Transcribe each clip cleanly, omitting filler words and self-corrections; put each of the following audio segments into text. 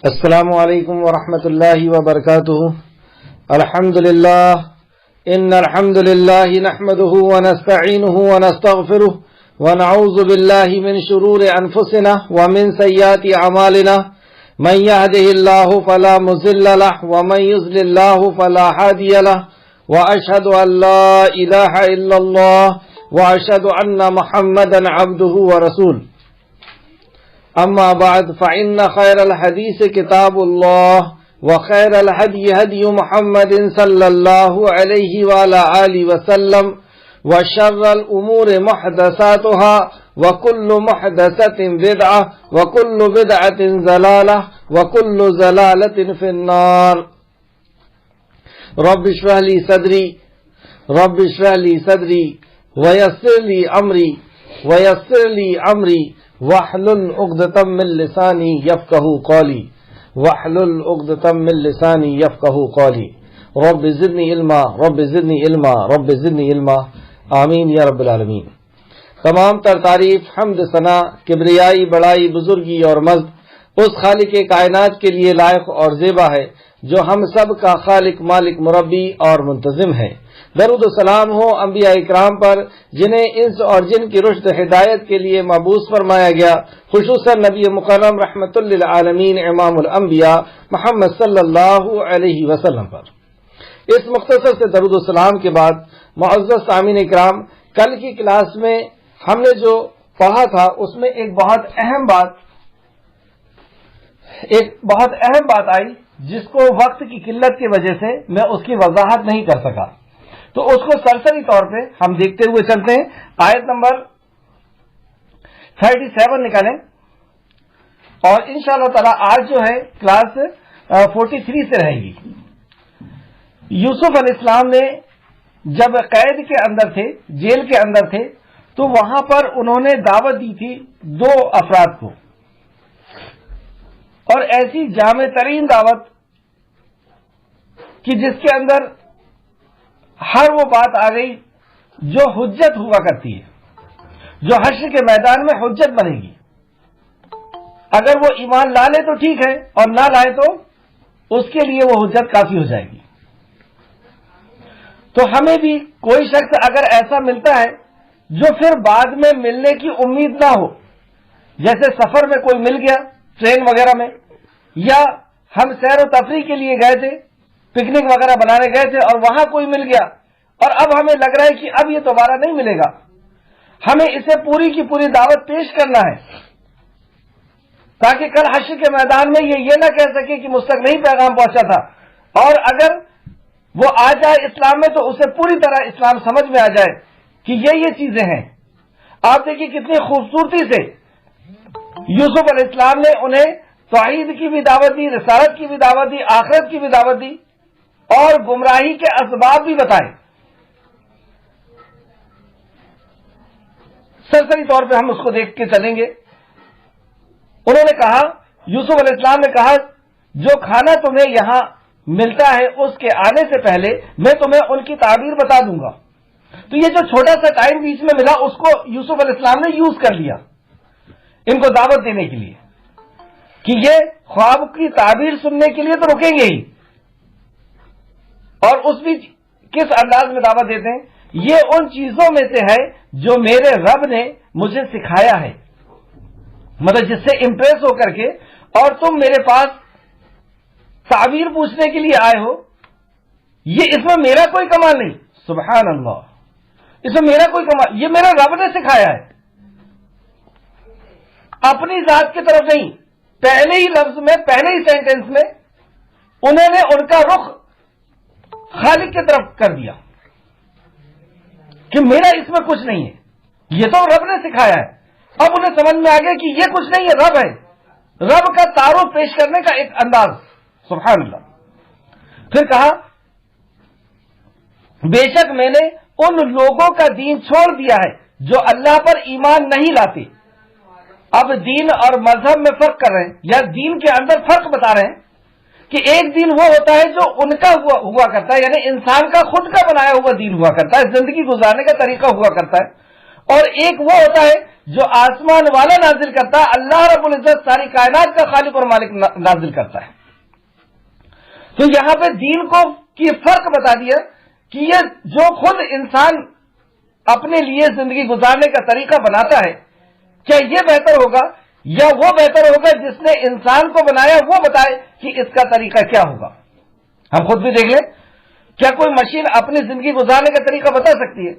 السلام علیکم ورحمۃ اللہ وبرکاتہ. الحمد للہ ان الحمد للہ نحمده ونستعینه ونستغفره ونعوذ باللہ من شرور انفسنا ومن سیئات اعمالنا من يهده الله فلا مضل له ومن يضلل الله فلا هادي له واشهد ان لا اله الا الله واشهد ان محمدا عبده ورسوله. اما بعد فإن خير الحديث كتاب الله وخير الهدي هدي محمد صلى الله عليه وعلى آله وسلم وشر الأمور محدثاتها وكل محدثة بدعة وكل بدعة ضلالة وكل ضلالة في النار. رب اشرح لي صدري ويسر لي أمري واحلل عقدة من لساني يفقهوا قولي رب زدني علما آمین یا رب العالمین. تمام تر تعریف، حمد، ثنا، کبریائی، بڑائی، بزرگی اور مجد اس خالق کائنات کے لیے لائق اور زیبا ہے جو ہم سب کا خالق، مالک، مربی اور منتظم ہے. درود و سلام ہو انبیاء اکرام پر جنہیں انس اور جن کی رشد ہدایت کے لیے مبعوث فرمایا گیا، خصوصاً نبی مکرم رحمت للعالمین امام الانبیاء محمد صلی اللہ علیہ وسلم پر. اس مختصر سے درود و سلام کے بعد معزز سامعین اکرام، کل کی کلاس میں ہم نے جو پڑھا تھا اس میں ایک بہت اہم بات آئی جس کو وقت کی قلت کی وجہ سے میں اس کی وضاحت نہیں کر سکا. تو اس کو سرسری طور پہ ہم دیکھتے ہوئے چلتے ہیں. آیت نمبر 37 نکالیں اور انشاءاللہ تعالی آج جو ہے کلاس 43 سے رہے گی. یوسف علیہ السلام نے جب قید کے اندر تھے، جیل کے اندر تھے، تو وہاں پر انہوں نے دعوت دی تھی 2 افراد کو، اور ایسی جامع ترین دعوت کہ جس کے اندر ہر وہ بات آ گئی جو حجت ہوا کرتی ہے، جو حشر کے میدان میں حجت بنے گی. اگر وہ ایمان لا لے تو ٹھیک ہے، اور نہ لائے تو اس کے لیے وہ حجت کافی ہو جائے گی. تو ہمیں بھی کوئی شخص اگر ایسا ملتا ہے جو پھر بعد میں ملنے کی امید نہ ہو، جیسے سفر میں کوئی مل گیا ٹرین وغیرہ میں، یا ہم سیر و تفریح کے لیے گئے تھے، پکنک وغیرہ بنانے گئے تھے اور وہاں کوئی مل گیا اور اب ہمیں لگ رہا ہے کہ اب یہ دوبارہ نہیں ملے گا، ہمیں اسے پوری کی پوری دعوت پیش کرنا ہے تاکہ کل حشر کے میدان میں یہ نہ کہہ سکے کہ مجھ تک نہیں پیغام پہنچا تھا. اور اگر وہ آ جائے اسلام میں تو اسے پوری طرح اسلام سمجھ میں آ جائے کہ یہ چیزیں ہیں. آپ دیکھیے کتنی خوبصورتی سے یوسف علیہ السلام نے انہیں توحید کی بھی دعوت دی، رسالت کی بھی دعوت دی، آخرت کی بھی دعوت دی اور گمراہی کے اسباب بھی بتائے. سرسری طور پہ ہم اس کو دیکھ کے چلیں گے. انہوں نے کہا، یوسف علیہ السلام نے کہا، جو کھانا تمہیں یہاں ملتا ہے اس کے آنے سے پہلے میں تمہیں ان کی تعبیر بتا دوں گا. تو یہ جو چھوٹا سا ٹائم بیچ میں ملا اس کو یوسف علیہ السلام نے یوز کر لیا ان کو دعوت دینے کے لیے کہ یہ خواب کی تعبیر سننے کے لیے تو رکیں گے ہی، اور اس بھی کس انداز میں دعوت دیتے ہیں، یہ ان چیزوں میں سے ہے جو میرے رب نے مجھے سکھایا ہے، مطلب جس سے امپریس ہو کر کے اور تم میرے پاس تعبیر پوچھنے کے لیے آئے ہو. یہ اس میں میرا کوئی کمال نہیں، سبحان اللہ، اس میں میرا کوئی کمال، یہ میرا رب نے سکھایا ہے، اپنی ذات کی طرف نہیں. پہلے ہی لفظ میں، پہلے ہی سینٹنس میں انہوں نے ان کا رخ خالق کی طرف کر دیا کہ میرا اس میں کچھ نہیں ہے، یہ تو رب نے سکھایا ہے. اب انہیں سمجھ میں آ گیا کہ یہ کچھ نہیں ہے، رب ہے. رب کا تعارف پیش کرنے کا ایک انداز، سبحان اللہ. پھر کہا، بے شک میں نے ان لوگوں کا دین چھوڑ دیا ہے جو اللہ پر ایمان نہیں لاتے. اب دین اور مذہب میں فرق کر رہے ہیں، یا دین کے اندر فرق بتا رہے ہیں کہ ایک دین وہ ہوتا ہے جو ان کا ہوا کرتا ہے، یعنی انسان کا خود کا بنایا ہوا دین ہوا کرتا ہے، زندگی گزارنے کا طریقہ ہوا کرتا ہے، اور ایک وہ ہوتا ہے جو آسمان والا نازل کرتا ہے، اللہ رب العزت ساری کائنات کا خالق اور مالک نازل کرتا ہے۔ تو یہاں پہ دین کو کی فرق بتا دیا کہ یہ جو خود انسان اپنے لیے زندگی گزارنے کا طریقہ بناتا ہے، کیا یہ بہتر ہوگا یا وہ بہتر ہوگا جس نے انسان کو بنایا وہ بتائے کہ اس کا طریقہ کیا ہوگا؟ ہم خود بھی دیکھ لیں، کیا کوئی مشین اپنی زندگی گزارنے کا طریقہ بتا سکتی ہے؟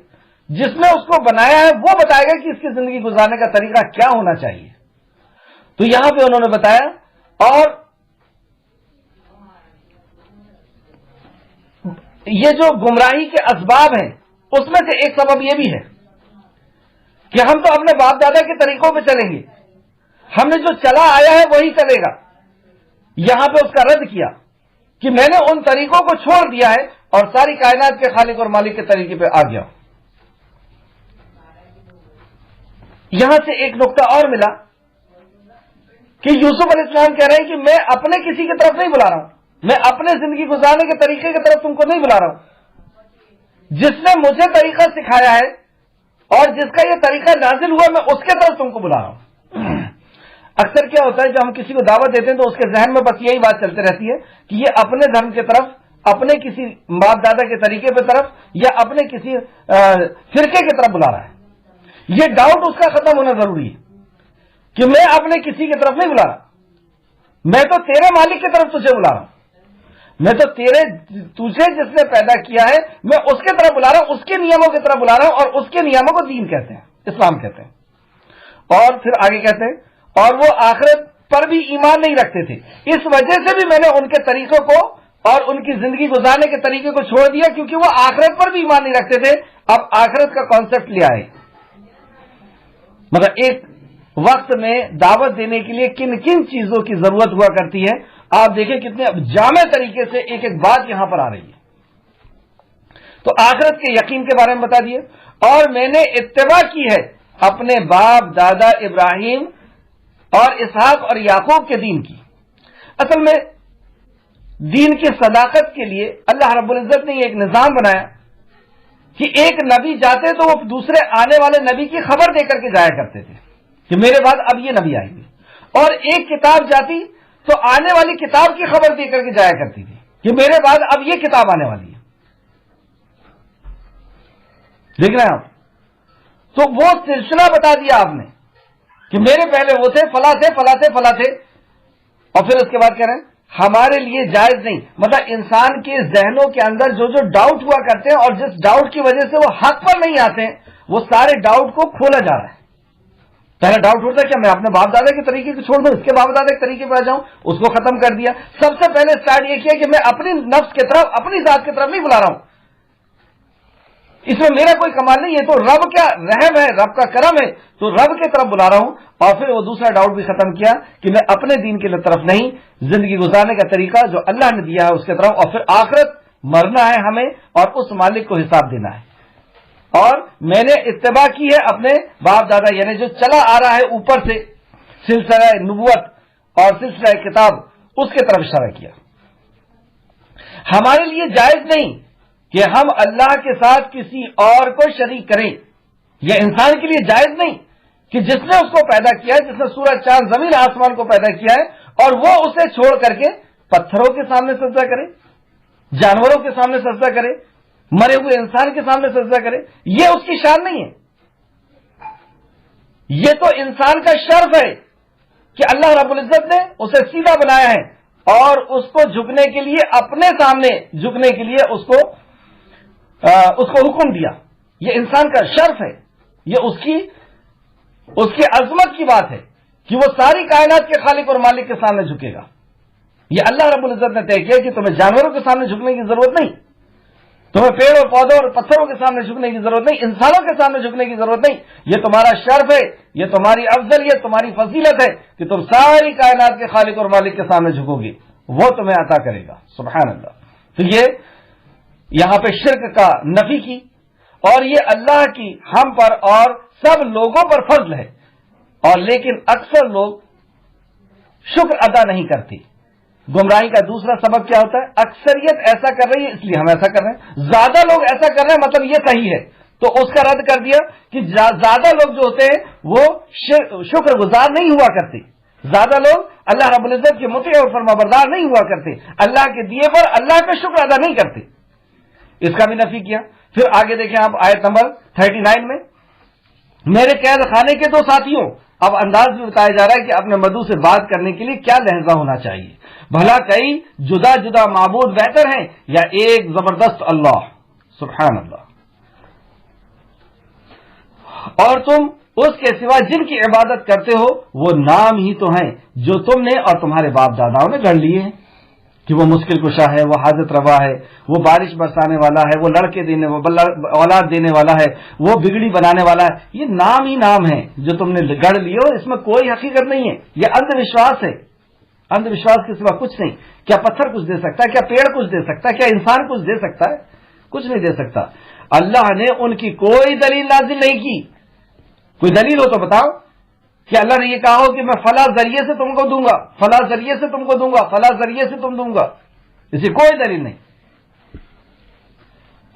جس نے اس کو بنایا ہے وہ بتائے گا کہ اس کی زندگی گزارنے کا طریقہ کیا ہونا چاہیے۔ تو یہاں پہ انہوں نے بتایا، اور یہ جو گمراہی کے اسباب ہیں اس میں سے ایک سبب یہ بھی ہے کہ ہم تو اپنے باپ دادا کے طریقوں پہ چلیں گے، ہم نے جو چلا آیا ہے وہی چلے گا۔ یہاں پہ اس کا رد کیا کہ میں نے ان طریقوں کو چھوڑ دیا ہے اور ساری کائنات کے خالق اور مالک کے طریقے پہ آ گیا۔ یہاں سے ایک نقطہ اور ملا کہ یوسف علیہ السلام کہہ رہے ہیں کہ میں اپنے کسی کی طرف نہیں بلا رہا ہوں، میں اپنے زندگی گزارنے کے طریقے کی طرف تم کو نہیں بلا رہا ہوں، جس نے مجھے طریقہ سکھایا ہے اور جس کا یہ طریقہ نازل ہوا میں اس کے طرف تم کو بلا رہا ہوں۔ اکثر کیا ہوتا ہے جب ہم کسی کو دعوت دیتے ہیں تو اس کے ذہن میں بس یہی بات چلتی رہتی ہے کہ یہ اپنے دھرم کی طرف، اپنے کسی باپ دادا کے طریقے پہ طرف یا اپنے کسی فرقے کی طرف بلا رہا ہے۔ یہ ڈاؤٹ اس کا ختم ہونا ضروری ہے کہ میں اپنے کسی کی طرف نہیں بلا رہا، میں تو تیرے مالک کی طرف تجھے بلا رہا ہوں، میں تو تجھے جس نے پیدا کیا ہے میں اس کے طرف بلا رہا ہوں، اس کے نیموں کی طرف بلا رہا ہوں، اور اس کے نیموں کو دین کہتے ہیں، اسلام کہتے ہیں۔ اور پھر آگے کہتے ہیں اور وہ آخرت پر بھی ایمان نہیں رکھتے تھے، اس وجہ سے بھی میں نے ان کے طریقوں کو اور ان کی زندگی گزارنے کے طریقے کو چھوڑ دیا، کیونکہ وہ آخرت پر بھی ایمان نہیں رکھتے تھے۔ اب آخرت کا کانسیپٹ لیا ہے، مگر ایک وقت میں دعوت دینے کے لیے کن کن چیزوں کی ضرورت ہوا کرتی ہے، آپ دیکھیں کتنے جامع طریقے سے ایک ایک بات یہاں پر آ رہی ہے۔ تو آخرت کے یقین کے بارے میں بتا دیے، اور میں نے اتباع کی ہے اپنے باپ دادا ابراہیم اور اسحاق اور یعقوب کے دین کی۔ اصل میں دین کی صداقت کے لیے اللہ رب العزت نے ایک نظام بنایا کہ ایک نبی جاتے تو وہ دوسرے آنے والے نبی کی خبر دے کر کے جایا کرتے تھے کہ میرے بعد اب یہ نبی آئیں گے، اور ایک کتاب جاتی تو آنے والی کتاب کی خبر دے کر کے جایا کرتی تھی کہ میرے بعد اب یہ کتاب آنے والی ہے۔ دیکھ رہے ہیں آپ؟ تو وہ سلسلہ بتا دیا آپ نے کہ میرے پہلے وہ تھے، فلاں تھے، فلاں تھے، فلاں تھے، اور پھر اس کے بعد کہہ رہے ہیں ہمارے لیے جائز نہیں، مطلب انسان کے ذہنوں کے اندر جو جو ڈاؤٹ ہوا کرتے ہیں اور جس ڈاؤٹ کی وجہ سے وہ حق پر نہیں آتے ہیں، وہ سارے ڈاؤٹ کو کھولا جا رہا ہے۔ پہلا ڈاؤٹ ہوتا ہے کہ میں اپنے باپ دادا کے طریقے کو چھوڑ دوں، اس کے باپ دادا کے طریقے پہ آ جاؤں، اس کو ختم کر دیا۔ سب سے پہلے اسٹارٹ یہ کیا کہ میں اپنی نفس کی طرف، اپنی ذات کی طرف نہیں بلا رہا ہوں، اس میں میرا کوئی کمال نہیں ہے، تو رب کا رحم ہے، رب کا کرم ہے، تو رب کی طرف بلا رہا ہوں۔ اور پھر وہ دوسرا ڈاؤٹ بھی ختم کیا کہ میں اپنے دین کی طرف نہیں، زندگی گزارنے کا طریقہ جو اللہ نے دیا ہے اس کی طرف، اور پھر آخرت مرنا ہے ہمیں اور اس مالک کو حساب دینا ہے۔ اور میں نے اتباع کی ہے اپنے باپ دادا، یعنی جو چلا آ رہا ہے اوپر سے سلسلہ نبوت اور سلسلہ کتاب، اس کی طرف اشارہ کیا۔ ہمارے لیے جائز نہیں کہ ہم اللہ کے ساتھ کسی اور کو شریک کریں، یہ انسان کے لیے جائز نہیں کہ جس نے اس کو پیدا کیا ہے، جس نے سورج چاند زمین آسمان کو پیدا کیا ہے، اور وہ اسے چھوڑ کر کے پتھروں کے سامنے سجدہ کرے، جانوروں کے سامنے سجدہ کرے، مرے ہوئے انسان کے سامنے سجدہ کرے، یہ اس کی شان نہیں ہے۔ یہ تو انسان کا شرف ہے کہ اللہ رب العزت نے اسے سیدھا بنایا ہے اور اس کو جھکنے کے لیے، اپنے سامنے جھکنے کے لیے اس کو حکم دیا۔ یہ انسان کا شرف ہے، یہ اس کی عظمت کی بات ہے کہ وہ ساری کائنات کے خالق اور مالک کے سامنے جھکے گا۔ یہ اللہ رب العزت نے طے کیا کہ تمہیں جانوروں کے سامنے جھکنے کی ضرورت نہیں، تمہیں پیڑ اور پودوں اور پتھروں کے سامنے جھکنے کی ضرورت نہیں، انسانوں کے سامنے جھکنے کی ضرورت نہیں۔ یہ تمہارا شرف ہے، یہ تمہاری افضلیت، تمہاری فضیلت ہے کہ تم ساری کائنات کے خالق اور مالک کے سامنے جھکو گے، وہ تمہیں عطا کرے گا۔ سبحان اللہ۔ تو یہ یہاں پہ شرک کا نفی کی، اور یہ اللہ کی ہم پر اور سب لوگوں پر فضل ہے، اور لیکن اکثر لوگ شکر ادا نہیں کرتے۔ گمراہی کا دوسرا سبب کیا ہوتا ہے؟ اکثریت ایسا کر رہی ہے اس لیے ہم ایسا کر رہے ہیں، زیادہ لوگ ایسا کر رہے ہیں مطلب یہ صحیح ہے، تو اس کا رد کر دیا کہ زیادہ لوگ جو ہوتے ہیں وہ شکر گزار نہیں ہوا کرتے، زیادہ لوگ اللہ رب العزت کے مطیع اور فرمانبردار نہیں ہوا کرتے، اللہ کے دیے پر اللہ کا شکر ادا نہیں کرتے، اس کا بھی نفی کیا۔ پھر آگے دیکھیں آپ آیت نمبر 39 میں، میرے قید خانے کے دو ساتھیوں، اب انداز بھی بتایا جا رہا ہے کہ اپنے مدعو سے بات کرنے کے لیے کیا لہجہ ہونا چاہیے، بھلا کئی جدا جدا معبود بہتر ہیں یا ایک زبردست اللہ، سبحان اللہ، اور تم اس کے سوا جن کی عبادت کرتے ہو وہ نام ہی تو ہیں جو تم نے اور تمہارے باپ داداؤں نے گڑھ لیے ہیں کہ وہ مشکل کشا ہے، وہ حاجت روا ہے، وہ بارش برسانے والا ہے، وہ لڑکے دینے اولاد دینے والا ہے، وہ بگڑی بنانے والا ہے، یہ نام ہی نام ہے جو تم نے گڑھ لیے ہو، اس میں کوئی حقیقت نہیں ہے، یہ اندھ وشواس ہے، اندھ وشواس کے سوا کچھ نہیں۔ کیا پتھر کچھ دے سکتا ہے؟ کیا پیڑ کچھ دے سکتا ہے؟ کیا انسان کچھ دے سکتا ہے؟ کچھ نہیں دے سکتا۔ اللہ نے ان کی کوئی دلیل نازل نہیں کی، کوئی دلیل ہو تو بتاؤ کہ اللہ نے یہ کہا ہو کہ میں فلاں ذریعے سے تم کو دوں گا، فلاں ذریعے سے تم کو دوں گا، فلاں ذریعے سے تم دوں گا، اسی کوئی دلیل نہیں۔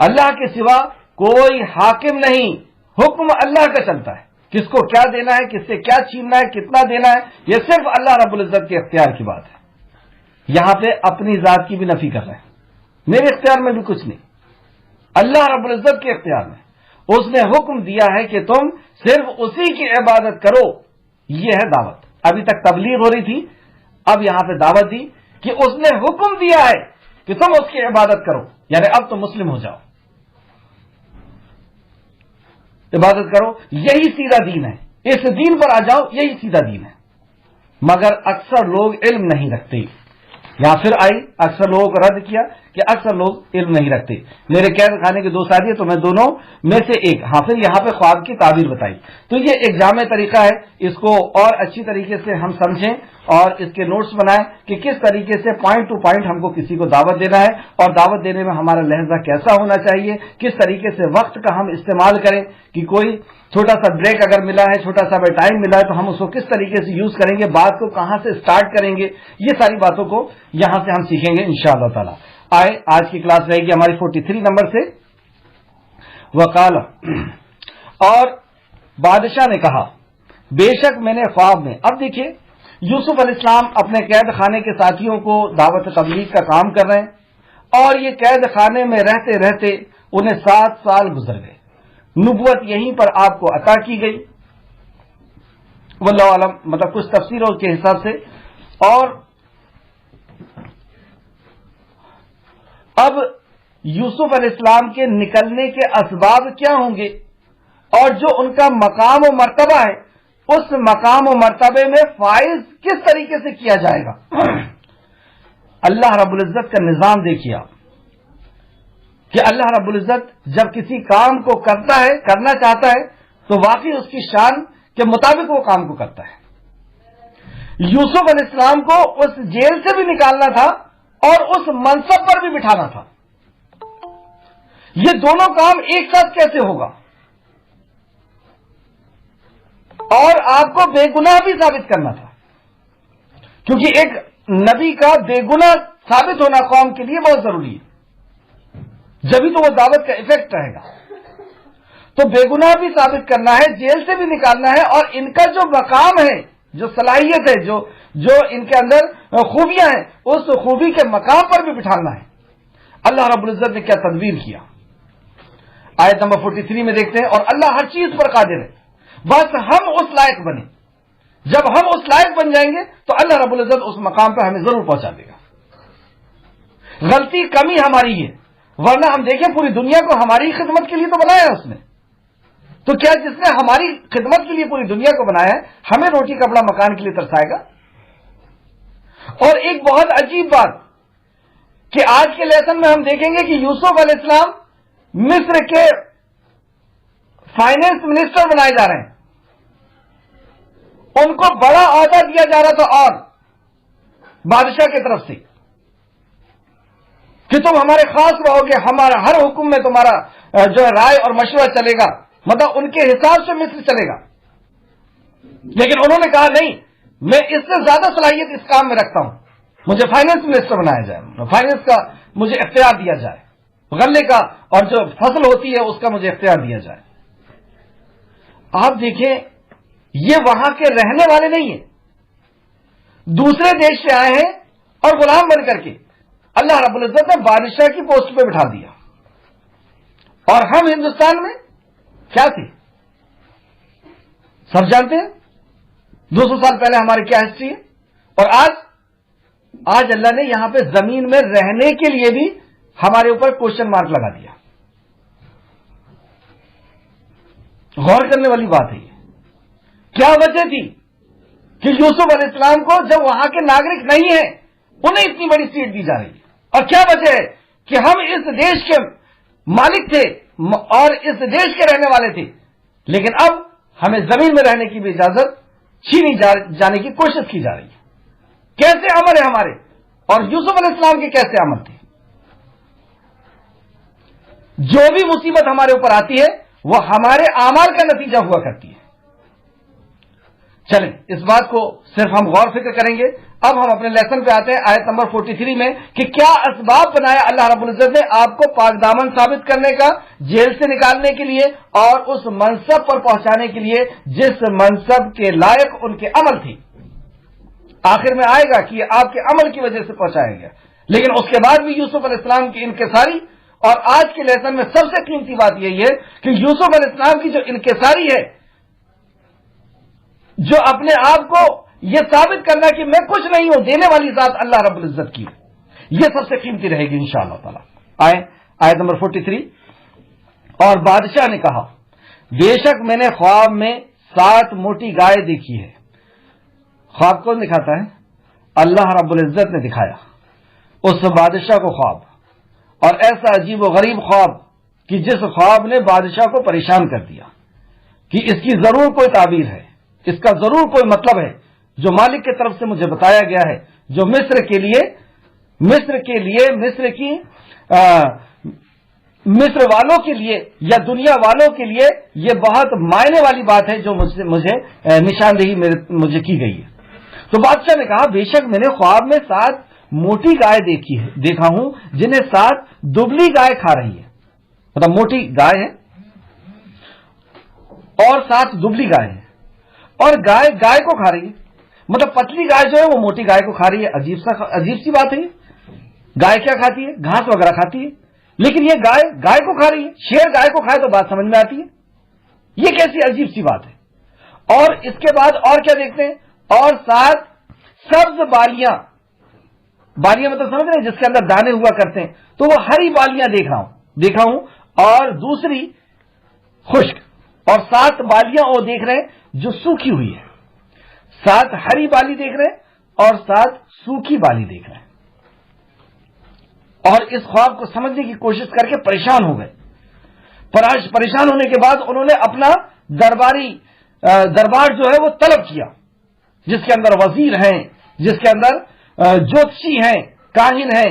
اللہ کے سوا کوئی حاکم نہیں، حکم اللہ کا چلتا ہے، کس کو کیا دینا ہے، کس سے کیا چھیننا ہے، کتنا دینا ہے، یہ صرف اللہ رب العزت کے اختیار کی بات ہے۔ یہاں پہ اپنی ذات کی بھی نفی کر رہے ہیں، میرے اختیار میں بھی کچھ نہیں، اللہ رب العزت کے اختیار میں۔ اس نے حکم دیا ہے کہ تم صرف اسی کی عبادت کرو، یہ ہے دعوت۔ ابھی تک تبلیغ ہو رہی تھی، اب یہاں پہ دعوت دی کہ اس نے حکم دیا ہے کہ تم اس کی عبادت کرو، یعنی اب تم مسلم ہو جاؤ، عبادت کرو، یہی سیدھا دین ہے، اس دین پر آ جاؤ، یہی سیدھا دین ہے۔ مگر اکثر لوگ علم نہیں رکھتے، یہاں پھر آئی اکثر لوگوں کو رد کیا کہ اکثر لوگ علم نہیں رکھتے۔ میرے قید خانے کے دو ساتھی ہیں تو میں دونوں میں سے ایک، ہاں پھر یہاں پہ خواب کی تعبیر بتائی، تو یہ ایک جامع طریقہ ہے، اس کو اور اچھی طریقے سے ہم سمجھیں اور اس کے نوٹس بنائیں کہ کس طریقے سے پوائنٹ ٹو پوائنٹ ہم کو کسی کو دعوت دینا ہے، اور دعوت دینے میں ہمارا لہجہ کیسا ہونا چاہیے، کس طریقے سے وقت کا ہم استعمال کریں کہ کوئی چھوٹا سا بریک اگر ملا ہے، چھوٹا سا ٹائم ملا ہے تو ہم اس کو کس طریقے سے یوز کریں گے، بات کو کہاں سے سٹارٹ کریں گے، یہ ساری باتوں کو یہاں سے ہم سیکھیں گے انشاءاللہ تعالی۔ آئے آج کی کلاس رہے گی ہماری 43 نمبر سے۔ وقال، اور بادشاہ نے کہا، بے شک میں نے خواب میں، اب دیکھیے یوسف علیہ السلام اپنے قید خانے کے ساتھیوں کو دعوت تبلیغ کا کام کر رہے ہیں، اور یہ قید خانے میں رہتے رہتے انہیں 7 سال گزر گئے، نبوت یہیں پر آپ کو عطا کی گئی، واللہ عالم، مطلب کچھ تفسیروں کے حساب سے۔ اور اب یوسف علیہ السلام کے نکلنے کے اسباب کیا ہوں گے، اور جو ان کا مقام و مرتبہ ہے، اس مقام و مرتبے میں فائز کس طریقے سے کیا جائے گا۔ اللہ رب العزت کا نظام دیکھیے آپ کہ اللہ رب العزت جب کسی کام کو کرتا ہے، کرنا چاہتا ہے، تو واقعی اس کی شان کے مطابق وہ کام کو کرتا ہے۔ یوسف علیہ السلام کو اس جیل سے بھی نکالنا تھا اور اس منصب پر بھی بٹھانا تھا، یہ دونوں کام ایک ساتھ کیسے ہوگا، اور آپ کو بے گناہ بھی ثابت کرنا تھا، کیونکہ ایک نبی کا بے گناہ ثابت ہونا قوم کے لیے بہت ضروری ہے، جبھی تو وہ دعوت کا ایفیکٹ رہے گا۔ تو بے گناہ بھی ثابت کرنا ہے، جیل سے بھی نکالنا ہے، اور ان کا جو مقام ہے، جو صلاحیت ہے، جو ان کے اندر خوبیاں ہیں، اس خوبی کے مقام پر بھی بٹھانا ہے۔ اللہ رب العزت نے کیا تدبیر کیا، آیت نمبر 43 میں دیکھتے ہیں، اور اللہ ہر چیز پر قادر ہے، بس ہم اس لائق بنے، جب ہم اس لائق بن جائیں گے تو اللہ رب العزت اس مقام پہ ہمیں ضرور پہنچا دے گا۔ غلطی کمی ہماری ہے، ورنہ ہم دیکھیں پوری دنیا کو ہماری خدمت کے لیے تو بنایا ہے اس نے، تو کیا جس نے ہماری خدمت کے لیے پوری دنیا کو بنایا ہے ہمیں روٹی کپڑا مکان کے لیے ترسائے گا؟ اور ایک بہت عجیب بات کہ آج کے لیسن میں ہم دیکھیں گے کہ یوسف علیہ السلام مصر کے فائنینس منسٹر بنائے جا رہے ہیں، ان کو بڑا عہدہ دیا جا رہا تھا اور بادشاہ کی طرف سے کہ تم ہمارے خاص رہو گے، ہمارا ہر حکم میں تمہارا جو ہے رائے اور مشورہ چلے گا، مطلب ان کے حساب سے مصر چلے گا۔ لیکن انہوں نے کہا نہیں، میں اس سے زیادہ صلاحیت اس کام میں رکھتا ہوں، مجھے فائنینس منسٹر بنایا جائے، فائنینس کا مجھے اختیار دیا جائے۔ غلے کا اور جو فصل ہوتی ہے اس کا مجھے اختیار دیا جائے۔ آپ دیکھیں یہ وہاں کے رہنے والے نہیں ہیں، دوسرے دیش سے آئے ہیں اور غلام بن کر کے اللہ رب العزت نے بادشاہ کی پوسٹ پہ بٹھا دیا۔ اور ہم ہندوستان میں کیا تھے سب جانتے ہیں، 200 سال پہلے ہماری کیا ہسٹری ہے، اور آج اللہ نے یہاں پہ زمین میں رہنے کے لیے بھی ہمارے اوپر کوشچن مارک لگا دیا۔ غور کرنے والی بات ہے یہ، کیا وجہ تھی کہ یوسف علیہ السلام کو جب وہاں کے ناگرک نہیں ہیں انہیں اتنی بڑی سیٹ دی جا رہی ہے، اور کیا وجہ ہے کہ ہم اس دیش کے مالک تھے اور اس دیش کے رہنے والے تھے، لیکن اب ہمیں زمین میں رہنے کی بھی اجازت چھینی جانے کی کوشش کی جا رہی ہے۔ کیسے عمل ہے ہمارے، اور یوسف علیہ السلام کے کیسے عمل تھے؟ جو بھی مصیبت ہمارے اوپر آتی ہے وہ ہمارے اعمال کا نتیجہ ہوا کرتی ہے۔ چلیں اس بات کو صرف ہم غور فکر کریں گے۔ اب ہم اپنے لیسن پہ آتے ہیں آیت نمبر 43 میں کہ کیا اسباب بنایا اللہ رب العزت نے آپ کو پاک دامن ثابت کرنے کا، جیل سے نکالنے کے لیے اور اس منصب پر پہنچانے کے لیے جس منصب کے لائق ان کے عمل تھی۔ آخر میں آئے گا کہ یہ آپ کے عمل کی وجہ سے پہنچایا گیا، لیکن اس کے بعد بھی یوسف علیہ السلام کی انکساری، اور آج کے لیسن میں سب سے قیمتی بات یہی ہے کہ یوسف علیہ السلام کی جو انکساری ہے، جو اپنے آپ کو یہ ثابت کرنا کہ میں کچھ نہیں ہوں، دینے والی ذات اللہ رب العزت کی، یہ سب سے قیمتی رہے گی انشاءاللہ تعالی۔ آیت نمبر 43، اور بادشاہ نے کہا بے شک میں نے خواب میں 7 موٹی گائے دیکھی ہے۔ خواب کون دکھاتا ہے؟ اللہ رب العزت نے دکھایا اس بادشاہ کو خواب، اور ایسا عجیب و غریب خواب کہ جس خواب نے بادشاہ کو پریشان کر دیا کہ اس کی ضرور کوئی تعبیر ہے، اس کا ضرور کوئی مطلب ہے جو مالک کی طرف سے مجھے بتایا گیا ہے، جو مصر کے لیے مصر والوں کے لیے یا دنیا والوں کے لیے یہ بہت معنی والی بات ہے جو مجھے نشاندہی مجھے کی گئی ہے۔ تو بادشاہ نے کہا بے شک میں نے خواب میں 7 موٹی گائے دیکھا ہوں جنہیں 7 دبلی گائے کھا رہی ہے، مطلب موٹی گائے ہے اور 7 دبلی گائے ہیں، اور گائے کو کھا رہی ہے، مطلب پتلی گائے جو ہے وہ موٹی گائے کو کھا رہی ہے۔ عجیب سی بات ہے یہ، گائے کیا کھاتی ہے؟ گھاس وغیرہ کھاتی ہے، لیکن یہ گائے کو کھا رہی ہے۔ شیر گائے کو کھائے تو بات سمجھ میں آتی ہے، یہ کیسی عجیب سی بات ہے۔ اور اس کے بعد اور کیا دیکھتے ہیں؟ اور 7 سبز بالیاں مطلب سمجھ رہے ہیں جس کے اندر دانے ہوا کرتے ہیں، تو وہ ہری بالیاں دیکھا ہوں اور دوسری خشک، اور 7 بالیاں وہ دیکھ رہے ہیں جو سوکھی ہوئی ہے، 7 ہری بالی دیکھ رہے ہیں اور 7 سوکھی بالی دیکھ رہے ہیں۔ اور اس خواب کو سمجھنے کی کوشش کر کے پریشان ہو گئے۔ پریشان ہونے کے بعد انہوں نے اپنا دربار جو ہے وہ طلب کیا، جس کے اندر وزیر ہیں، جس کے اندر جوتشی ہیں، کاہن ہیں،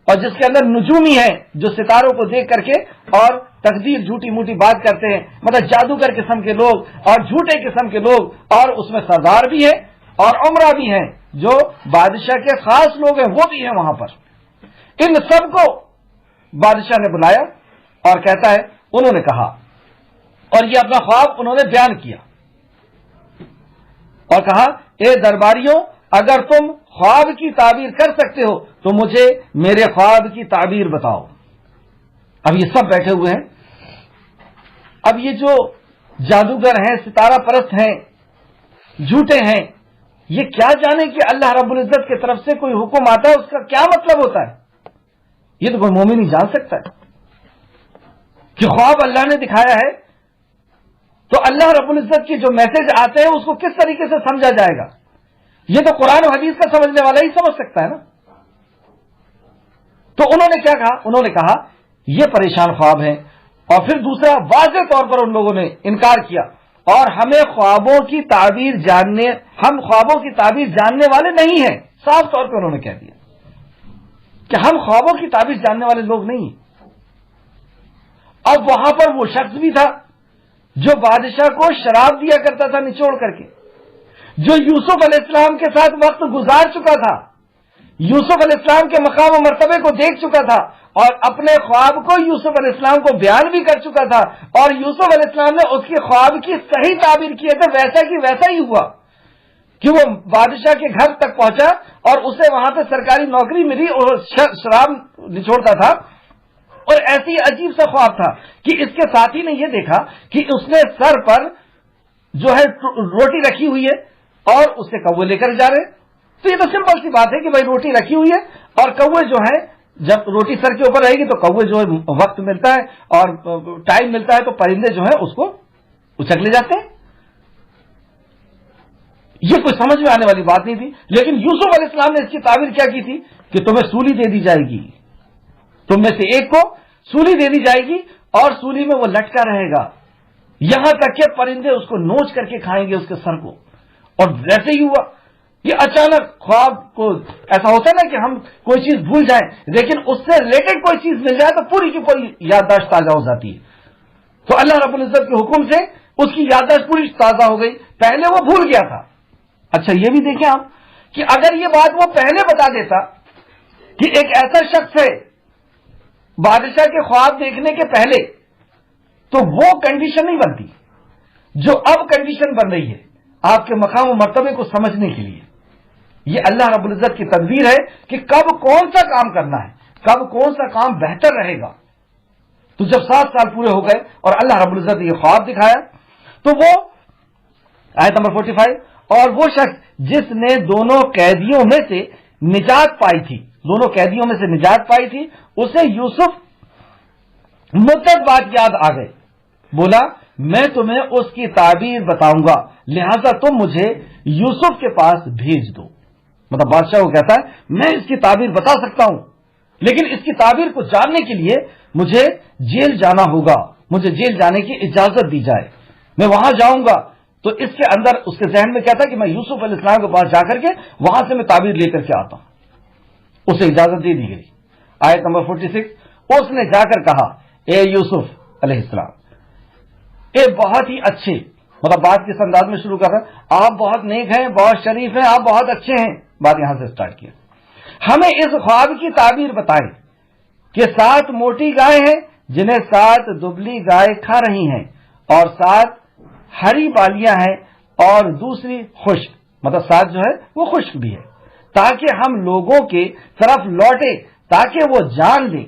اور جس کے اندر نجومی ہیں جو ستاروں کو دیکھ کر کے اور تقدیر جھوٹی موٹی بات کرتے ہیں، مطلب جادوگر قسم کے لوگ اور جھوٹے قسم کے لوگ، اور اس میں سردار بھی ہیں اور عمرہ بھی ہیں جو بادشاہ کے خاص لوگ ہیں، وہ بھی ہیں وہاں پر۔ ان سب کو بادشاہ نے بلایا اور کہتا ہے، انہوں نے کہا، اور یہ اپنا خواب انہوں نے بیان کیا اور کہا اے درباریوں، اگر تم خواب کی تعبیر کر سکتے ہو تو مجھے میرے خواب کی تعبیر بتاؤ۔ اب یہ سب بیٹھے ہوئے ہیں، اب یہ جو جادوگر ہیں، ستارہ پرست ہیں، جھوٹے ہیں، یہ کیا جانے کہ اللہ رب العزت کی طرف سے کوئی حکم آتا ہے اس کا کیا مطلب ہوتا ہے؟ یہ تو کوئی مومن نہیں جان سکتا ہے کہ خواب اللہ نے دکھایا ہے تو اللہ رب العزت کے جو میسج آتے ہیں اس کو کس طریقے سے سمجھا جائے گا؟ یہ تو قرآن و حدیث کا سمجھنے والا ہی سمجھ سکتا ہے نا۔ تو انہوں نے کیا کہا؟ انہوں نے کہا یہ پریشان خواب ہیں، اور پھر دوسرا واضح طور پر ان لوگوں نے انکار کیا، اور ہم خوابوں کی تعبیر جاننے والے نہیں ہیں۔ صاف طور پر انہوں نے کہہ دیا کہ ہم خوابوں کی تعبیر جاننے والے لوگ نہیں ہیں۔ اب وہاں پر وہ شخص بھی تھا جو بادشاہ کو شراب دیا کرتا تھا نچوڑ کر کے، جو یوسف علیہ السلام کے ساتھ وقت گزار چکا تھا، یوسف علیہ السلام کے مقام و مرتبے کو دیکھ چکا تھا اور اپنے خواب کو یوسف علیہ السلام کو بیان بھی کر چکا تھا، اور یوسف علیہ السلام نے اس کے خواب کی صحیح تعبیر کیے تھے، ویسا کی ویسا ہی ہوا کہ وہ بادشاہ کے گھر تک پہنچا اور اسے وہاں پہ سرکاری نوکری ملی اور شراب نچوڑتا تھا، اور ایسی عجیب سا خواب تھا کہ اس کے ساتھی نے یہ دیکھا کہ اس نے سر پر جو ہے روٹی رکھی ہوئی ہے اور اسے کوے لے کر جا رہے، تو یہ تو سمپل سی بات ہے کہ بھائی روٹی رکھی ہوئی ہے اور کوے جو ہے جب روٹی سر کے اوپر رہے گی تو کوے جو ہے وقت ملتا ہے اور ٹائم ملتا ہے تو پرندے جو ہے اس کو اچک لے جاتے ہیں. یہ کوئی سمجھ میں آنے والی بات نہیں تھی، لیکن یوسف علیہ السلام نے اس کی تعبیر کیا کی تھی کہ تمہیں سولی دے دی جائے گی، تم میں سے ایک کو سولی دے دی جائے گی اور سولی میں وہ لٹکا رہے گا یہاں تک کہ پرندے اس کو نوچ کر کے کھائیں گے اس کے سر کو. اور ویسے ہی ہوا. یہ اچانک خواب کو ایسا ہوتا ہے نا کہ ہم کوئی چیز بھول جائیں لیکن اس سے ریلیٹڈ کوئی چیز مل جائے تو پوری کی پوری یادداشت تازہ ہو جاتی ہے. تو اللہ رب العزت کے حکم سے اس کی یادداشت پوری تازہ ہو گئی، پہلے وہ بھول گیا تھا. اچھا یہ بھی دیکھیں آپ کہ اگر یہ بات وہ پہلے بتا دیتا کہ ایک ایسا شخص ہے بادشاہ کے خواب دیکھنے کے پہلے، تو وہ کنڈیشن نہیں بنتی جو اب کنڈیشن بن رہی ہے آپ کے مقام و مرتبے کو سمجھنے کے لیے. یہ اللہ رب العزت کی تدبیر ہے کہ کب کون سا کام کرنا ہے، کب کون سا کام بہتر رہے گا. تو جب 7 سال پورے ہو گئے اور اللہ رب العزت نے یہ خواب دکھایا تو وہ آیت نمبر 45، اور وہ شخص جس نے دونوں قیدیوں میں سے نجات پائی تھی، دونوں قیدیوں میں سے نجات پائی تھی، اسے یوسف مدت بعد یاد آ گئے. بولا میں تمہیں اس کی تعبیر بتاؤں گا، لہذا تم مجھے یوسف کے پاس بھیج دو. مطلب بادشاہ کو کہتا ہے میں اس کی تعبیر بتا سکتا ہوں لیکن اس کی تعبیر کو جاننے کے لیے مجھے جیل جانا ہوگا، مجھے جیل جانے کی اجازت دی جائے، میں وہاں جاؤں گا. تو اس کے اندر اس کے ذہن میں کیا تھا کہ میں یوسف علیہ السلام کے پاس جا کر کے وہاں سے میں تعبیر لے کر کے آتا ہوں. اسے اجازت دے دی گئی. آیت نمبر 46، اس نے جا کر کہا اے یوسف علیہ السلام، اے بہت ہی اچھے، مطلب بات کس انداز میں شروع کر رہا ہے، آپ بہت نیک ہیں، بہت شریف ہیں، آپ بہت اچھے ہیں. بات یہاں سے سٹارٹ کیا. ہمیں اس خواب کی تعبیر بتائیں کہ 7 موٹی گائے ہیں جنہیں 7 دبلی گائے کھا رہی ہیں اور 7 ہری بالیاں ہیں اور دوسری خشک، مطلب 7 جو ہے وہ خشک بھی ہے، تاکہ ہم لوگوں کے طرف لوٹے تاکہ وہ جان لیں.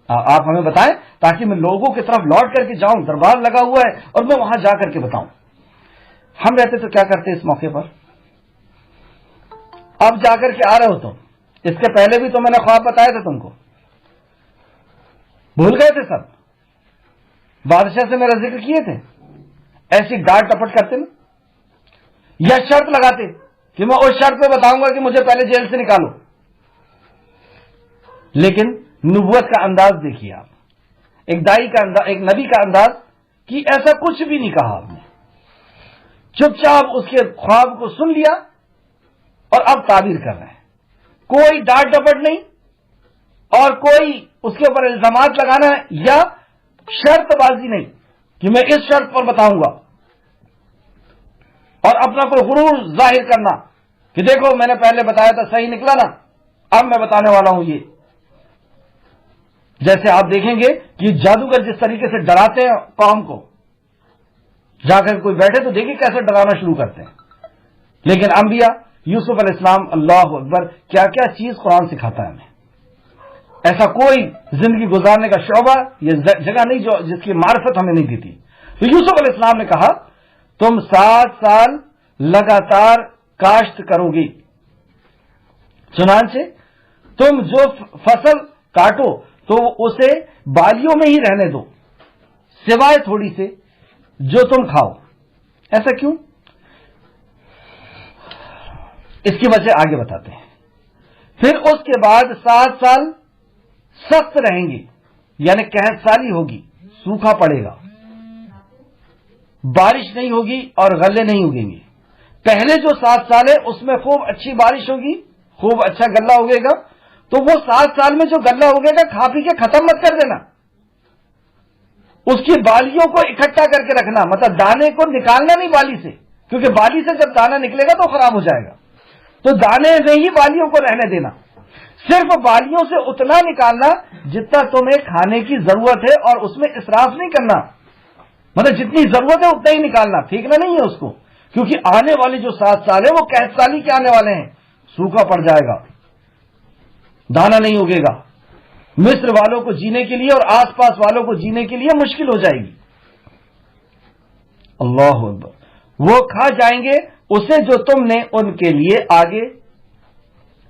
آپ ہمیں بتائیں تاکہ میں لوگوں کی طرف لوٹ کر کے جاؤں، دربار لگا ہوا ہے اور میں وہاں جا کر کے بتاؤں. ہم رہتے تو کیا کرتے اس موقع پر؟ اب جا کر کے آ رہے ہو تم، اس کے پہلے بھی تو میں نے خواب بتایا تھا تم کو، بھول گئے تھے سب؟ بادشاہ سے میرا ذکر کیے تھے، ایسی ڈانٹ ٹپٹ کرتے نا، یا شرط لگاتے کہ میں اس شرط پہ بتاؤں گا کہ مجھے پہلے جیل سے نکالو. لیکن نبوت کا انداز دیکھیے آپ، ایک دائی کا انداز، ایک نبی کا انداز کہ ایسا کچھ بھی نہیں کہا آپ نے، چپ چاپ اس کے خواب کو سن لیا اور اب تعبیر کر رہے ہیں. کوئی ڈانٹ ڈپٹ نہیں اور کوئی اس کے اوپر الزامات لگانا یا شرط بازی نہیں کہ میں اس شرط پر بتاؤں گا اور اپنا کوئی غرور ظاہر کرنا کہ دیکھو میں نے پہلے بتایا تھا صحیح نکلا نا، اب میں بتانے والا ہوں. یہ جیسے آپ دیکھیں گے کہ جادوگر جس طریقے سے ڈراتے ہیں قوم کو، جا کر کوئی بیٹھے تو دیکھیں کیسے ڈرانا شروع کرتے ہیں. لیکن انبیاء، یوسف علیہ السلام، اللہ اکبر، کیا کیا چیز قرآن سکھاتا ہے ہمیں. ایسا کوئی زندگی گزارنے کا شعبہ یہ جگہ نہیں جو جس کی معرفت ہمیں نہیں دی تھی. تو یوسف علیہ السلام نے کہا تم 7 سال لگاتار کاشت کرو گی، چنانچہ تم جو فصل کاٹو تو اسے بالیوں میں ہی رہنے دو سوائے تھوڑی سے جو تم کھاؤ. ایسا کیوں؟ اس کی وجہ آگے بتاتے ہیں. پھر اس کے بعد 7 سال سخت رہیں گے، یعنی قحط سالی ہوگی، سوکھا پڑے گا، بارش نہیں ہوگی اور غلے نہیں اگیں گے. پہلے جو 7 سال ہے اس میں خوب اچھی بارش ہوگی، خوب اچھا غلہ اگے گا. تو وہ 7 سال میں جو غلہ اگے گا کھا پی کے ختم مت کر دینا، اس کی بالیوں کو اکٹھا کر کے رکھنا، مطلب دانے کو نکالنا نہیں بالی سے، کیونکہ بالی سے جب دانا نکلے گا تو خراب ہو جائے گا. تو دانے نہیں بالیوں کو رہنے دینا، صرف بالیوں سے اتنا نکالنا جتنا تمہیں کھانے کی ضرورت ہے، اور اس میں اسراف نہیں کرنا، مطلب جتنی ضرورت ہے اتنا ہی نکالنا، پھینکنا نہیں ہے اس کو، کیونکہ آنے والی جو 7 سال ہے وہ قحط سالی کے آنے والے ہیں، سوکھا پڑ جائے گا، دانا نہیں اگے گا، مصر والوں کو جینے کے لیے اور آس پاس والوں کو جینے کے لیے مشکل ہو جائے گی۔ اللہ اکبر، وہ کھا جائیں گے اسے جو تم نے ان کے لیے آگے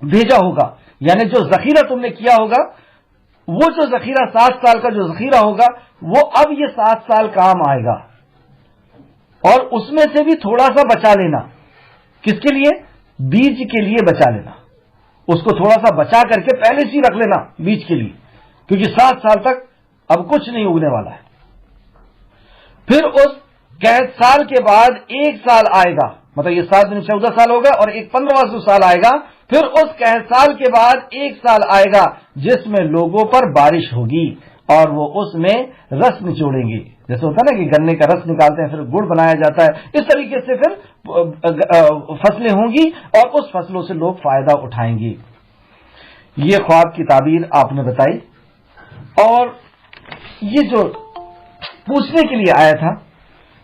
بھیجا ہوگا، یعنی جو ذخیرہ تم نے کیا ہوگا، وہ جو ذخیرہ 7 سال کا جو ذخیرہ ہوگا وہ اب یہ 7 سال کام آئے گا، اور اس میں سے بھی تھوڑا سا بچا لینا، کس کے لیے؟ بیج کے لیے بچا لینا، اس کو تھوڑا سا بچا کر کے پہلے سے ہی رکھ لینا بیج کے لیے، کیونکہ 7 سال تک اب کچھ نہیں اگنے والا ہے۔ پھر اس قحط سال کے بعد 1 سال آئے گا، مطلب یہ 7 دن 14 سال ہوگا، اور ایک 15واں سال آئے گا، پھر اس قحط سال کے بعد 1 سال آئے گا جس میں لوگوں پر بارش ہوگی اور وہ اس میں رس نچوڑیں گے، جیسے ہوتا ہے نا کہ گنے کا رس نکالتے ہیں پھر گڑ بنایا جاتا ہے، اس طریقے سے پھر فصلیں ہوں گی اور اس فصلوں سے لوگ فائدہ اٹھائیں گے۔ یہ خواب کی تعبیر آپ نے بتائی، اور یہ جو پوچھنے کے لیے آیا تھا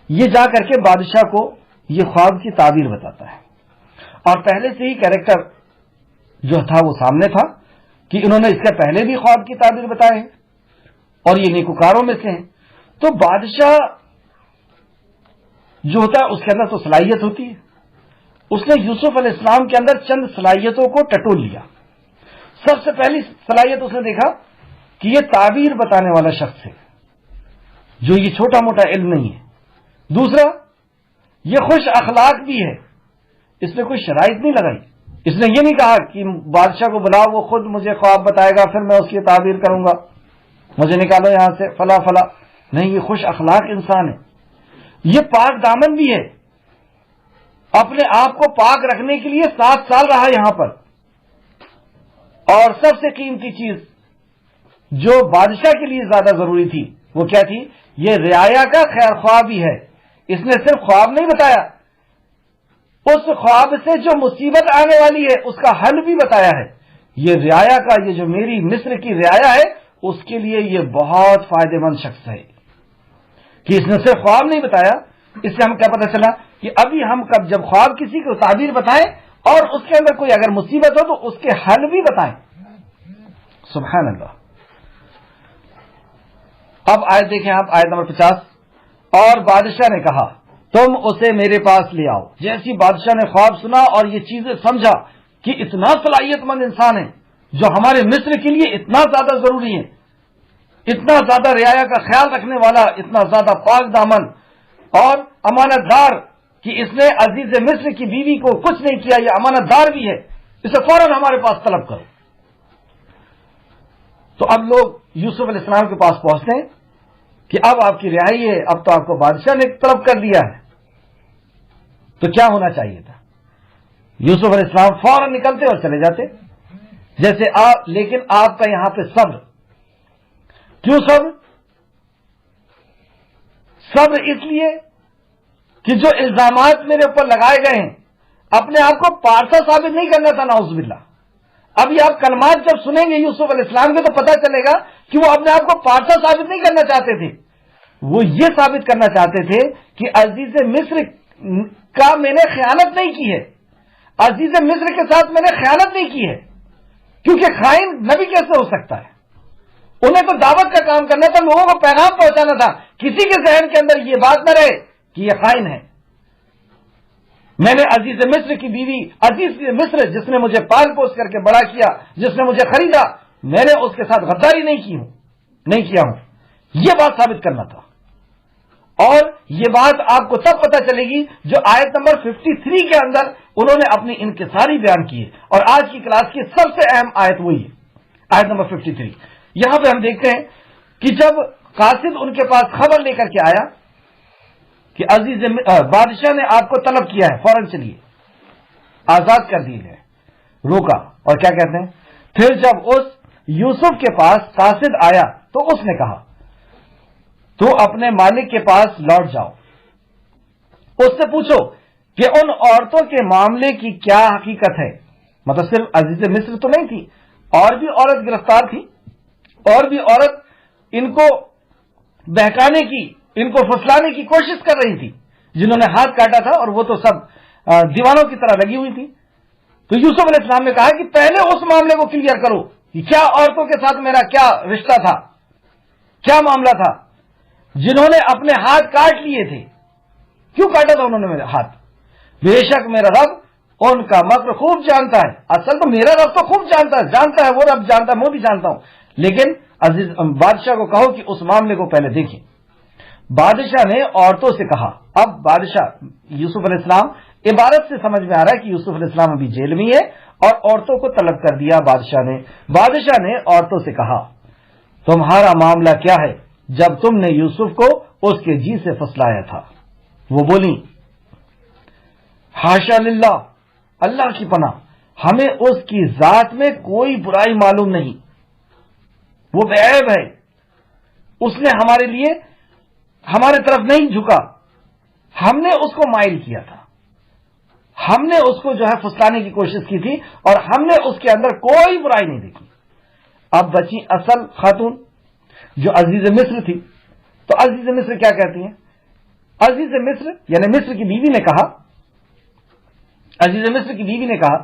یہ جا کر کے بادشاہ کو یہ خواب کی تعبیر بتاتا ہے، اور پہلے سے ہی کیریکٹر جو تھا وہ سامنے تھا کہ انہوں نے اس کے پہلے بھی خواب کی تعبیر بتائے ہیں اور یہ نیکوکاروں میں سے ہیں۔ تو بادشاہ جو ہوتا ہے اس کے اندر تو صلاحیت ہوتی ہے، اس نے یوسف علیہ السلام کے اندر چند صلاحیتوں کو ٹٹول لیا۔ سب سے پہلی صلاحیت اس نے دیکھا کہ یہ تعبیر بتانے والا شخص ہے، جو یہ چھوٹا موٹا علم نہیں ہے۔ دوسرا، یہ خوش اخلاق بھی ہے، اس نے کوئی شرائط نہیں لگائی، اس نے یہ نہیں کہا کہ بادشاہ کو بلاؤ وہ خود مجھے خواب بتائے گا پھر میں اس کی تعبیر کروں گا، مجھے نکالو یہاں سے فلا فلا، نہیں، یہ خوش اخلاق انسان ہے، یہ پاک دامن بھی ہے، اپنے آپ کو پاک رکھنے کے لیے 7 سال رہا یہاں پر، اور سب سے قیمتی چیز جو بادشاہ کے لیے زیادہ ضروری تھی وہ کیا تھی؟ یہ رعایا کا خیر خواہ بھی ہے، اس نے صرف خواب نہیں بتایا، اس خواب سے جو مصیبت آنے والی ہے اس کا حل بھی بتایا ہے۔ یہ رعایا کا، یہ جو میری مصر کی رعایا ہے اس کے لیے یہ بہت فائدہ مند شخص ہے کہ اس نے صرف خواب نہیں بتایا۔ اس سے ہم کیا پتہ چلا کہ ابھی ہم جب خواب کسی کو تعبیر بتائیں اور اس کے اندر کوئی اگر مصیبت ہو تو اس کے حل بھی بتائیں۔ سبحان اللہ۔ اب آیت دیکھیں آپ، آیت نمبر 50۔ اور بادشاہ نے کہا تم اسے میرے پاس لے آؤ۔ جیسی بادشاہ نے خواب سنا اور یہ چیزیں سمجھا کہ اتنا صلاحیت مند انسان ہے جو ہمارے مصر کے لیے اتنا زیادہ ضروری ہے، اتنا زیادہ رعایا کا خیال رکھنے والا، اتنا زیادہ پاک دامن اور امانت دار کہ اس نے عزیز مصر کی بیوی کو کچھ نہیں کیا، یہ امانت دار بھی ہے، اسے فوراً ہمارے پاس طلب کرو۔ تو اب لوگ یوسف علیہ السلام کے پاس پہنچتے ہیں کہ اب آپ کی رہائی ہے، اب تو آپ کو بادشاہ نے طلب کر لیا ہے، تو کیا ہونا چاہیے تھا؟ یوسف علیہ السلام فوراً نکلتے اور چلے جاتے، جیسے لیکن آپ کا یہاں پہ صبر، کیوں صبر؟ صبر اس لیے کہ جو الزامات میرے اوپر لگائے گئے ہیں اپنے آپ کو پارسا ثابت نہیں کرنا تھا، نعوذ باللہ۔ ابھی آپ کلمات جب سنیں گے یوسف علیہ السلام کے تو پتہ چلے گا کہ وہ اپنے آپ کو پارسا ثابت نہیں کرنا چاہتے تھے، وہ یہ ثابت کرنا چاہتے تھے کہ عزیز مصر کا میں نے خیانت نہیں کی ہے، عزیز مصر کے ساتھ میں نے خیانت نہیں کی ہے، کیونکہ خائن نبی کیسے ہو سکتا ہے؟ انہیں تو دعوت کا کام کرنا تھا، لوگوں کو پیغام پہنچانا تھا، کسی کے ذہن کے اندر یہ بات نہ رہے کہ یہ خائن ہے۔ میں نے عزیز مصر کی بیوی، عزیز مصر جس نے مجھے پال پوس کر کے بڑا کیا، جس نے مجھے خریدا، میں نے اس کے ساتھ غداری نہیں کیا ہوں، یہ بات ثابت کرنا تھا۔ اور یہ بات آپ کو تب پتہ چلے گی جو آیت نمبر 53 کے اندر انہوں نے اپنی انکساری بیان کی ہے، اور آج کی کلاس کی سب سے اہم آیت وہی ہے، آیت نمبر 53۔ یہاں پہ ہم دیکھتے ہیں کہ جب قاصد ان کے پاس خبر لے کر کے آیا کہ عزیز بادشاہ نے آپ کو طلب کیا ہے، فوراً چلیے، آزاد کر دیے گئے، روکا، اور کیا کہتے ہیں؟ پھر جب اس یوسف کے پاس قاصد آیا تو اس نے کہا تو اپنے مالک کے پاس لوٹ جاؤ، اس سے پوچھو کہ ان عورتوں کے معاملے کی کیا حقیقت ہے. مطلب صرف عزیز مصر تو نہیں تھی، اور بھی عورت گرفتار تھی، اور بھی عورت ان کو بہکانے کی، ان کو پھسلانے کی کوشش کر رہی تھی، جنہوں نے ہاتھ کاٹا تھا، اور وہ تو سب دیوانوں کی طرح لگی ہوئی تھی. تو یوسف علیہ السلام نے کہا کہ پہلے اس معاملے کو کلیئر کرو کہ کیا عورتوں کے ساتھ میرا کیا رشتہ تھا، کیا معاملہ تھا، جنہوں نے اپنے ہاتھ کاٹ لیے تھے. کیوں کاٹا تھا انہوں نے میرے ہاتھ؟ بے شک میرا رب ان کا مکر خوب جانتا ہے. اصل تو میرا رب تو خوب جانتا ہے، وہ رب جانتا ہے، میں بھی جانتا ہوں. لیکن عزیز بادشاہ کو کہو کہ اس معاملے کو پہلے دیکھیں. بادشاہ نے عورتوں سے کہا. اب بادشاہ یوسف علیہ السلام، عبارت سے سمجھ میں آ رہا ہے کہ یوسف علیہ السلام ابھی جیل میں ہے، اور عورتوں کو طلب کر دیا بادشاہ نے. بادشاہ نے عورتوں سے کہا تمہارا معاملہ کیا ہے جب تم نے یوسف کو اس کے جی سے پھسلایا تھا؟ وہ بولی حاشا للہ، اللہ کی پناہ، ہمیں اس کی ذات میں کوئی برائی معلوم نہیں، وہ بے عیب ہے، اس نے ہمارے لیے ہمارے طرف نہیں جھکا، ہم نے اس کو مائل کیا تھا، ہم نے اس کو جو ہے پھسلانے کی کوشش کی تھی، اور ہم نے اس کے اندر کوئی برائی نہیں دیکھی. اب بچی اصل خاتون جو عزیز مصر تھی. تو عزیز مصر کیا کہتی ہیں؟ عزیز مصر یعنی مصر کی بیوی نے کہا، عزیز مصر کی بیوی نے کہا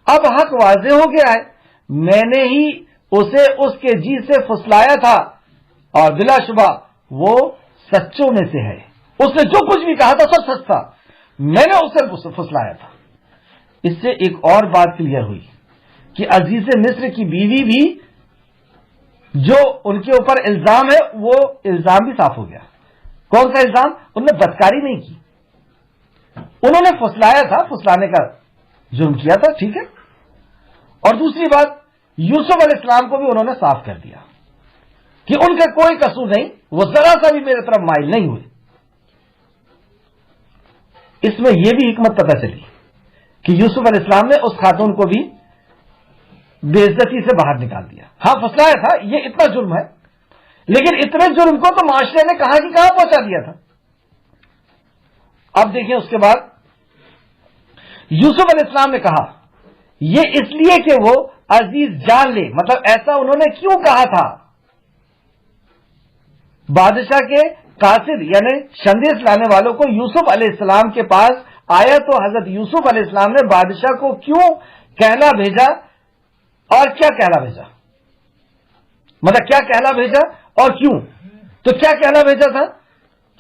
اب حق واضح ہو گیا ہے، میں نے ہی اسے اس کے جی سے پھسلایا تھا، اور بلا شبہ وہ سچوں میں سے ہے. اس نے جو کچھ بھی کہا تھا سب سچ تھا، میں نے اسے پھسلایا تھا. اس سے ایک اور بات کلیئر ہوئی کہ عزیز مصر کی بیوی بھی جو ان کے اوپر الزام ہے وہ الزام بھی صاف ہو گیا. کون سا الزام؟ انہوں نے بدکاری نہیں کی، انہوں نے پھسلایا تھا، پھسلانے کا جرم کیا تھا، ٹھیک ہے. اور دوسری بات، یوسف علیہ السلام کو بھی انہوں نے صاف کر دیا کہ ان کا کوئی قصور نہیں، وہ ذرا سا بھی میرے طرف مائل نہیں ہوئے. اس میں یہ بھی حکمت پتہ چلی کہ یوسف علیہ السلام نے اس خاتون کو بھی بے عزتی سے باہر نکال دیا. ہاں پھسلایا تھا، یہ اتنا جرم ہے، لیکن اتنے جرم کو تو معاشرے نے کہاں کی کہاں پہنچا دیا تھا. اب دیکھیں اس کے بعد یوسف علیہ السلام نے کہا یہ اس لیے کہ وہ عزیز جان لے. مطلب ایسا انہوں نے کیوں کہا تھا؟ بادشاہ کے قاصد یعنی شندیس لانے والوں کو یوسف علیہ السلام کے پاس آیا تو حضرت یوسف علیہ السلام نے بادشاہ کو کیوں کہنا بھیجا اور کیا کہنا بھیجا؟ مطلب کیا کہنا بھیجا اور کیوں؟ تو کیا کہنا بھیجا تھا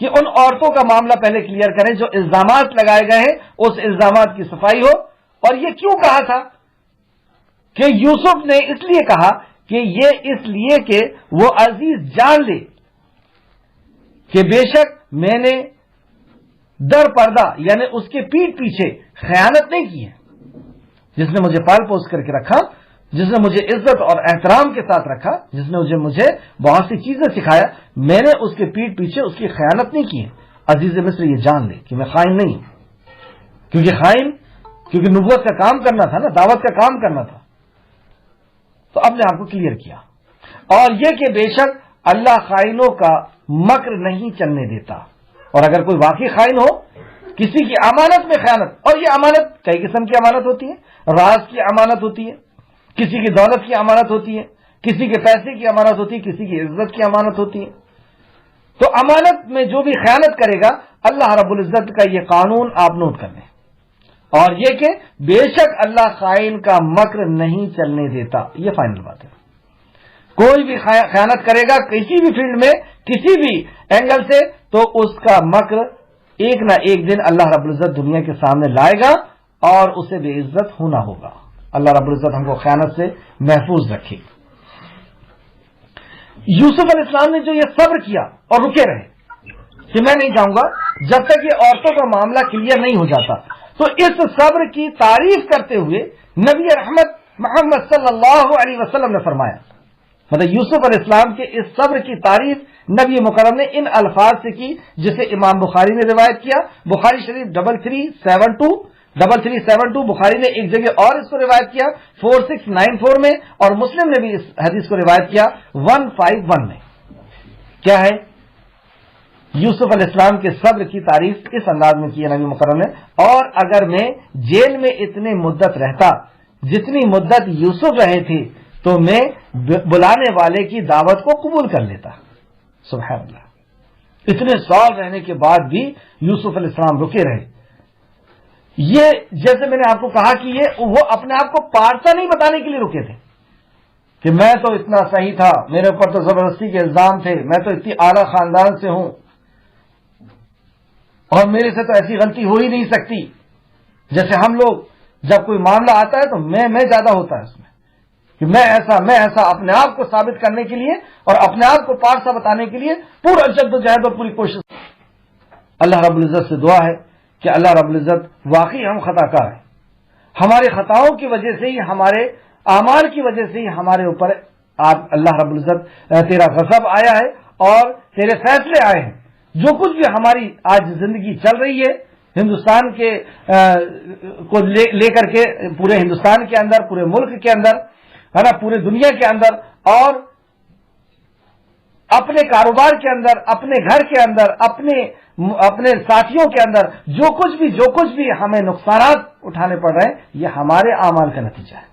کہ ان عورتوں کا معاملہ پہلے کلیئر کریں جو الزامات لگائے گئے ہیں، اس الزامات کی صفائی ہو. اور یہ کیوں کہا تھا کہ یوسف نے اس لیے کہا کہ یہ اس لیے کہ وہ عزیز جان لے کہ بے شک میں نے در پردہ یعنی اس کے پیٹھ پیچھے خیانت نہیں کی ہے. جس نے مجھے پال پوس کر کے رکھا، جس نے مجھے عزت اور احترام کے ساتھ رکھا، جس نے مجھے بہت سی چیزیں سکھایا، میں نے اس کے پیٹھ پیچھے اس کی خیانت نہیں کی ہے. عزیز مصر یہ جان لے کہ میں خائن نہیں ہوں، کیونکہ نبوت کا کام کرنا تھا نا، دعوت کا کام کرنا تھا. تو اب نے آپ کو کلیئر کیا. اور یہ کہ بے شک اللہ خائنوں کا مکر نہیں چلنے دیتا. اور اگر کوئی واقعی خائن ہو، کسی کی امانت میں خیانت، اور یہ امانت کئی قسم کی امانت ہوتی ہے، راز کی امانت ہوتی ہے، کسی کی دولت کی امانت ہوتی ہے، کسی کے پیسے کی امانت ہوتی ہے، کسی کی عزت کی امانت ہوتی ہے. تو امانت میں جو بھی خیانت کرے گا، اللہ رب العزت کا یہ قانون آپ نوٹ کر لیں. اور یہ کہ بے شک اللہ خائن کا مکر نہیں چلنے دیتا. یہ فائنل بات ہے. کوئی بھی خیانت کرے گا کسی بھی فیلڈ میں، کسی بھی اینگل سے، تو اس کا مکر ایک نہ ایک دن اللہ رب العزت دنیا کے سامنے لائے گا اور اسے بے عزت ہونا ہوگا. اللہ رب العزت ہم کو خیانت سے محفوظ رکھے. یوسف علیہ السلام نے جو یہ صبر کیا اور رکے رہے کہ میں نہیں جاؤں گا جب تک یہ عورتوں کا معاملہ کلیئر نہیں ہو جاتا، تو اس صبر کی تعریف کرتے ہوئے نبی رحمت محمد صلی اللہ علیہ وسلم نے فرمایا، مطلب یوسف علیہ السلام کے اس صبر کی تعریف نبی مکرم نے ان الفاظ سے کی جسے امام بخاری نے روایت کیا. بخاری شریف 3372 بخاری نے ایک جگہ اور اس کو روایت کیا 4694 میں، اور مسلم نے بھی اس حدیث کو روایت کیا 151 میں. کیا ہے یوسف علیہ السلام کے صبر کی تعریف اس انداز میں کی ہے نبی مکرم نے، اور اگر میں جیل میں اتنی مدت رہتا جتنی مدت یوسف رہے تھے تو میں بلانے والے کی دعوت کو قبول کر لیتا. سبحان اللہ. اتنے سال رہنے کے بعد بھی یوسف علیہ السلام رکے رہے. یہ جیسے میں نے آپ کو کہا کہ یہ وہ اپنے آپ کو پارسا نہیں بتانے کے لیے رکے تھے کہ میں تو اتنا صحیح تھا، میرے اوپر تو زبردستی کے الزام تھے، میں تو اتنی اعلیٰ خاندان سے ہوں اور میرے سے تو ایسی غلطی ہو ہی نہیں سکتی. جیسے ہم لوگ جب کوئی معاملہ آتا ہے تو میں زیادہ ہوتا ہے اس میں کہ میں ایسا اپنے آپ کو ثابت کرنے کے لیے اور اپنے آپ کو پارسا بتانے کے لیے پورا جد و جہد اور پوری کوشش. اللہ رب العزت سے دعا ہے کہ اللہ رب العزت واقعی ہم خطا کار ہیں، ہماری خطاؤں کی وجہ سے ہی، ہمارے اعمال کی وجہ سے ہی ہمارے اوپر اللہ رب العزت تیرا غضب آیا ہے اور تیرے فیصلے آئے ہیں. جو کچھ بھی ہماری آج زندگی چل رہی ہے ہندوستان کے کو لے کر کے، پورے ہندوستان کے اندر، پورے ملک کے اندر ہے نا، پورے دنیا کے اندر اور اپنے کاروبار کے اندر، اپنے گھر کے اندر، اپنے ساتھیوں کے اندر جو کچھ بھی ہمیں نقصانات اٹھانے پڑ رہے ہیں یہ ہمارے اعمال کا نتیجہ ہے.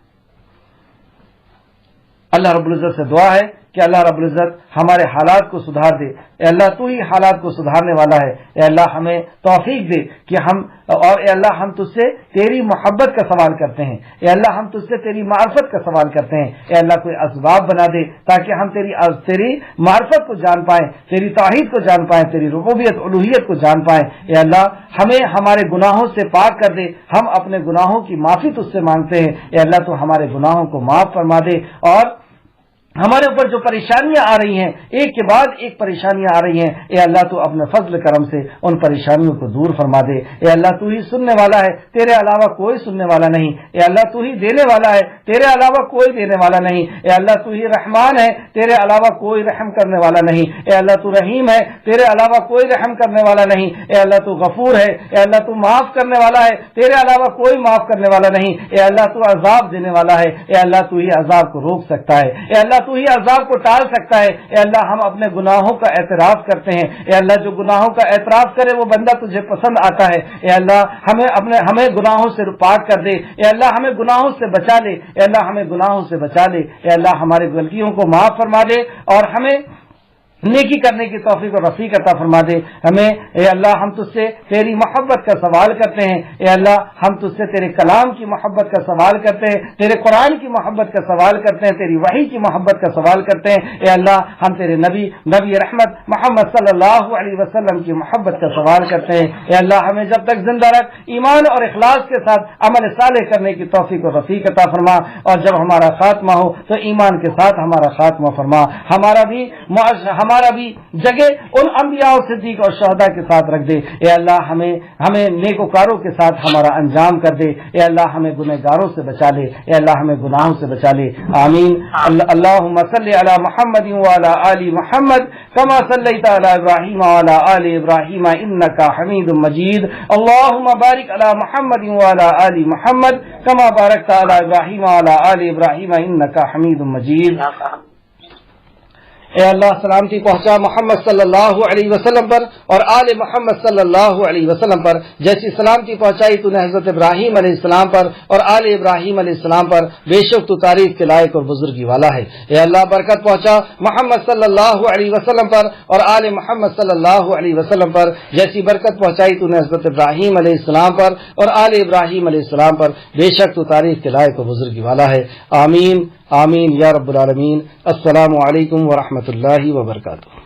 اللہ رب العزت سے دعا ہے کہ اللہ رب العزت ہمارے حالات کو سدھار دے. اے اللہ تو ہی حالات کو سدھارنے والا ہے. اے اللہ ہمیں توفیق دے کہ اے اللہ ہم تجھ سے تیری محبت کا سوال کرتے ہیں. اے اللہ ہم تجھ سے تیری معرفت کا سوال کرتے ہیں. اے اللہ کوئی اسباب بنا دے تاکہ ہم تیری معرفت کو جان پائیں، تیری توحید کو جان پائیں، تیری ربوبیت الوہیت کو جان پائیں. اے اللہ ہمیں ہمارے گناہوں سے پاک کر دے. ہم اپنے گناہوں کی معافی تجھ سے مانگتے ہیں. اے اللہ تو ہمارے گناہوں کو معاف فرما دے اور ہمارے اوپر جو پریشانیاں آ رہی ہیں، ایک کے بعد ایک پریشانیاں آ رہی ہیں، اے اللہ تو اپنے فضل کرم سے ان پریشانیوں کو دور فرما دے. اے اللہ تو ہی سننے والا ہے، تیرے علاوہ کوئی سننے والا نہیں. اے اللہ تو ہی دینے والا ہے، تیرے علاوہ کوئی دینے والا نہیں. اے اللہ تو ہی رحمان ہے، تیرے علاوہ کوئی رحم کرنے والا نہیں. اے اللہ تو رحیم ہے، تیرے علاوہ کوئی رحم کرنے والا نہیں. اے اللہ تو غفور ہے، اے اللہ تو معاف کرنے والا ہے، تیرے علاوہ کوئی معاف کرنے والا نہیں. اے اللہ تو عذاب دینے والا ہے، اے اللہ تو ہی عذاب کو روک سکتا ہے. اے اللہ تو ہی عذاب کو ٹال سکتا ہے. اے اللہ ہم اپنے گناہوں کا اعتراف کرتے ہیں. اے اللہ جو گناہوں کا اعتراف کرے وہ بندہ تجھے پسند آتا ہے. اے اللہ ہمیں گناہوں سے پاک کر دے. اے اللہ ہمیں گناہوں سے بچا لے. اے اللہ ہمیں گناہوں سے بچا لے. اے اللہ ہماری غلطیوں کو معاف فرما دے اور ہمیں نیکی کرنے کی توفیق اور رفیق عطا فرما دے. ہمیں اے اللہ ہم تجھ سے تیری محبت کا سوال کرتے ہیں. اے اللہ ہم تجھ سے تیرے کلام کی محبت کا سوال کرتے ہیں، تیرے قرآن کی محبت کا سوال کرتے ہیں، تیری وحی کی محبت کا سوال کرتے ہیں. اے اللہ ہم تیرے نبی رحمت محمد صلی اللہ علیہ وسلم کی محبت کا سوال کرتے ہیں. اے اللہ ہمیں جب تک زندہ رکھ ایمان اور اخلاص کے ساتھ عمل صالح کرنے کی توفیق اور رفیق عطا فرما، اور جب ہمارا خاتمہ ہو تو ایمان کے ساتھ ہمارا خاتمہ فرما. ہمارا بھی جگہ ان انبیاء اور صدیق اور شہداء کے ساتھ رکھ دے. اے اللہ ہمیں نیکوکاروں کے ساتھ ہمارا انجام کر دے. اے اللہ ہمیں گنہگاروں سے بچا لے. اے اللہ ہمیں گناہوں سے بچا لے. آمین. اللہم صلی علی محمد وعلی آل محمد کما صلیت علی ابراہیم وعلی آل ابراہیم انک حمید مجید. اللہم بارک علی محمد وعلی آل محمد کما بارکت علی ابراہیم وعلی آل ابراہیم انک حمید مجید. اے اللہ سلامتی پہنچا محمد صلی اللہ علیہ وسلم پر اور آل محمد صلی اللہ علیہ وسلم پر، جیسی سلامتی پہنچائی تو نے حضرت ابراہیم علیہ السلام پر اور آل ابراہیم علیہ السلام پر، بے شک تو تعریف کے لائق اور بزرگی والا ہے. اے اللہ برکت پہنچا محمد صلی اللہ علیہ وسلم پر اور آل محمد صلی اللہ علیہ وسلم پر، جیسی برکت پہنچائی تو نے حضرت ابراہیم علیہ السلام پر اور آل ابراہیم علیہ السلام پر، بے شک تو تعریف کے لائق اور بزرگی والا ہے. آمین آمین یا رب العالمین. السلام علیکم ورحمۃ اللہ وبرکاتہ.